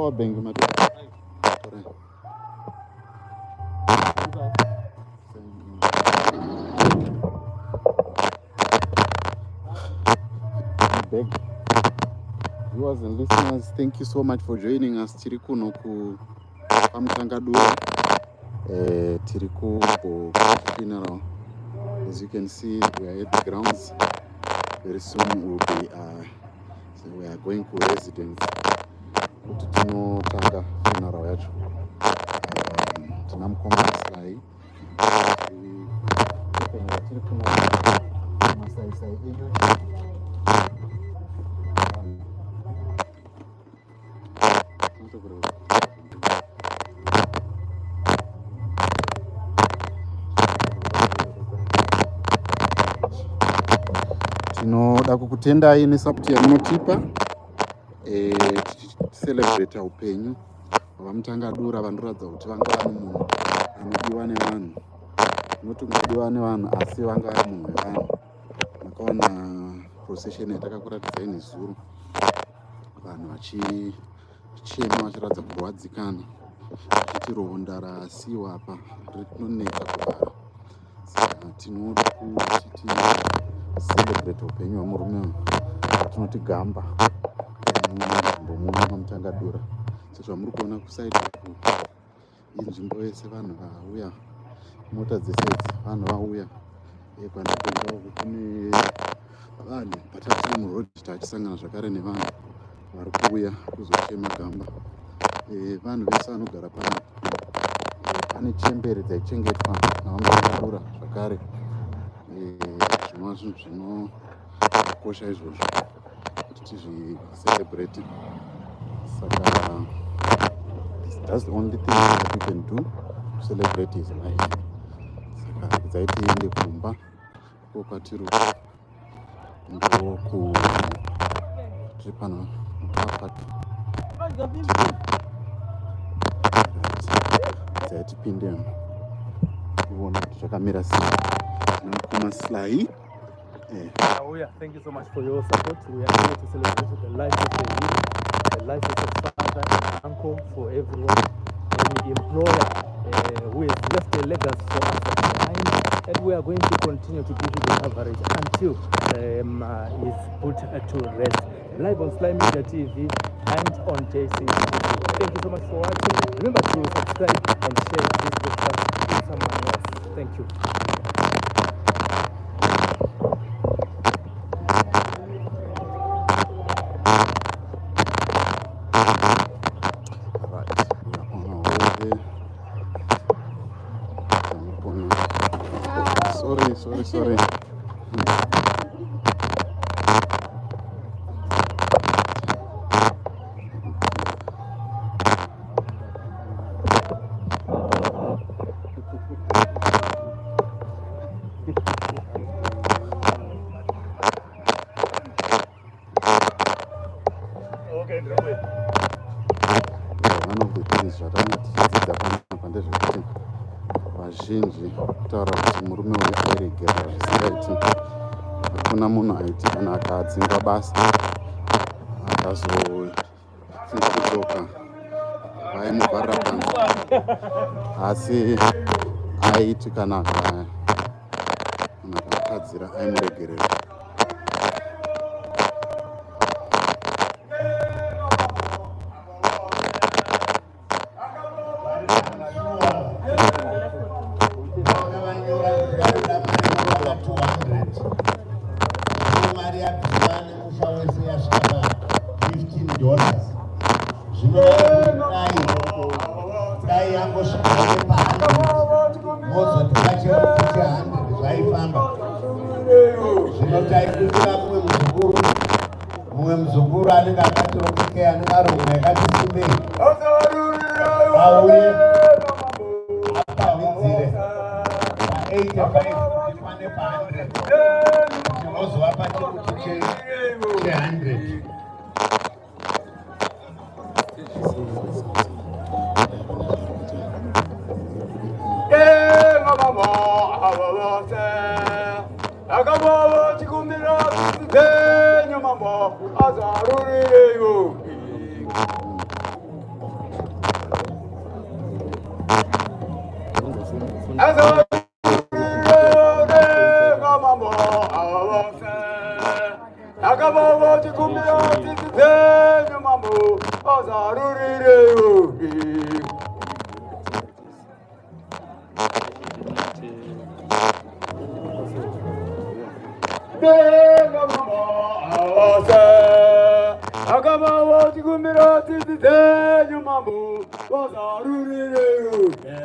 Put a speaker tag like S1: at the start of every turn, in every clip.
S1: power bank bag. Viewers and listeners, thank you so much for joining us. Tiri kuno ku paMutangadura, tiri ku funeral. As you can see, we are at the grounds. Very soon we are going to residence. Kuti tinotanga funeral yacho. Tinamukoma Slai. Tiri kuno masai enyu. Tinoda kukutendai nesapoti yamunotipa celebrate upenyu vaMutangadura vanoratidza kuti vanga vari munhu anodiwa nevanhu, noti unodiwa nevanhu asi vanga vari munhu wevanhu. Makaona procession yatakakuratidzai nezuro, vanhu vachichema vachiratidza kurwadzikana, vachiti ronda rasiiwa apa rinonetsa kuvhara. Saka tinoda kuti celebrate upenyu hwamurume watinoti Gamba munzvimbo muno paMutangadura. Sezvamuri kuona kusaidi uku inzvimbo yese vanhu vauya, mota dzese vanhu vauya. Kwandikuona kune vanhu patati muroad tachisangana zvakare nevanhu vari kuuya kuzochema Gamba. Vanhu vese vanogara pano, pane chembere dzaichengetwa navaMutangadura zvakare. Zvinova zvinhu zvinokosha izvozvo kuti tizvicelebrate. Saka that's the only thing that we can do to celebrate his life. Saka regai tiende kumba uko kwatiri ndoku tiri pano regai tipinde kuona kuti zvakamira sei. Tinamukoma Slai.
S2: Thank you so much for your support. We are here to celebrate the life of the youth, the life of the father and uncle for everyone, any employer who has left a legacy for us behind, and we are going to continue to give you the coverage until is put to rest. Live on Slai Media TV and on JCTV. Thank you so much for watching. Remember to subscribe and share this broadcast with someone else. Thank you.
S1: Sorry. One of the things zvakanatidza panapa ndezvekuti vazhinji kutaura kuti murume uyu airegera zvisingaiti. Hakuna munhu aiti kana akadzinga basa akazofunga kudzoka vaimubvarira panze, asi aiti kana akakadzira aimuregerera.
S3: Mumwe muzukuru anenge akatirokeke anenge aromwe yakati simbei auye apavidzire pa85 kuti pane pa100 tinozovapa chikuti che100. Azarurire yogi. Dega mama awase. Agama wati gumirati tite nyumamu. Azarurire yogi.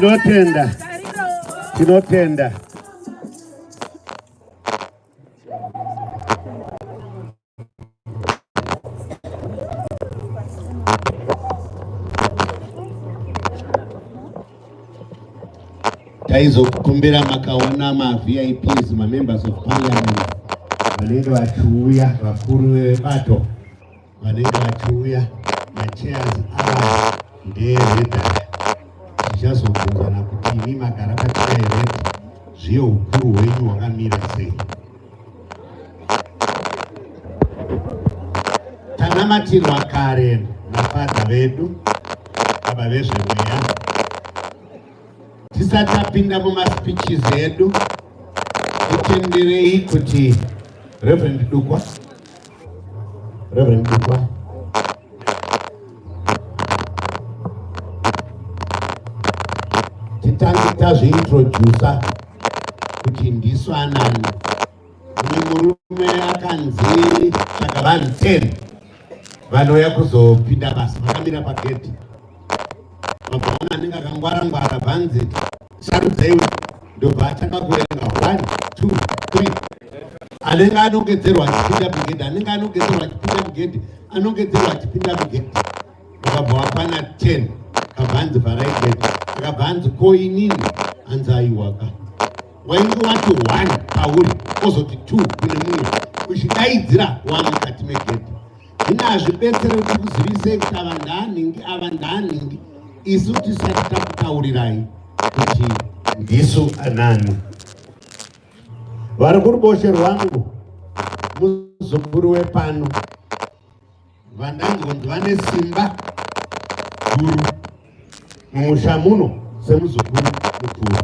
S3: Tinotenda. Taizokumbira makaona ma-VIPs, ma-members of parliament, vanenge vachiuya, vakuru vebato vanenge vachiuya, ma-chairs ava ndeeredha. Tichazobvunzana kuti imi magara pachair redha, zviyo ukuru hwenyu hwakamira sei. Tanamatirwa kare nafadha vedu, baba vezvemweya. Tisati tapinda mumaspeeches edu, titenderei kuti Reverend Dukwa titange tazviintrodusa kuti ndisu anani. Mumwe murume akanzi saka vanhu 10 vanouya kuzopinda basa, vakamira pagedhi. Mabwana anenge akangwara bhanzi sarudzei, ndobva atanga kuverenga 1, 2, 3. Anenge anongedzerwa achipinda mugedhi, anenge anongedzerwa achipinda mugedhi, anongedzerwa achipinda mugedhi. Vakabva vapana 10 kabhanzi varaigedhi. Akabhanzi koinini hanzi aiwaka. Wainge wati 1 pauri ozoti 2 kune mumwe uchidaidzira wamukati megedhi. Hino hazvibetsere kuti kuzivise kuti ava ndaanhingi isu tisati takutaurirai kuti ndisu anani. Vari kuruboshwe rwangu muzukuru wepano vandanzwa kuti vane simba guru mumusha muno semuzukuru mukuru,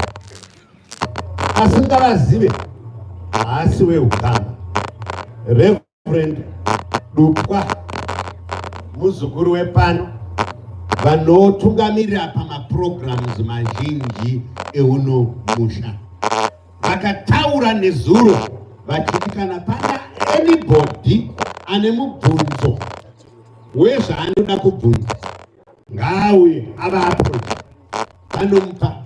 S3: asi ngavazive haasi weugama. Reverend Dukwa muzukuru wepano vanotungamirira pamaprograms mazhinji euno musha. Vakataura nezuro vachiti kana pana anybody ane mubvunzo wezvaanoda kubvunza ngauye avapo, vanomupa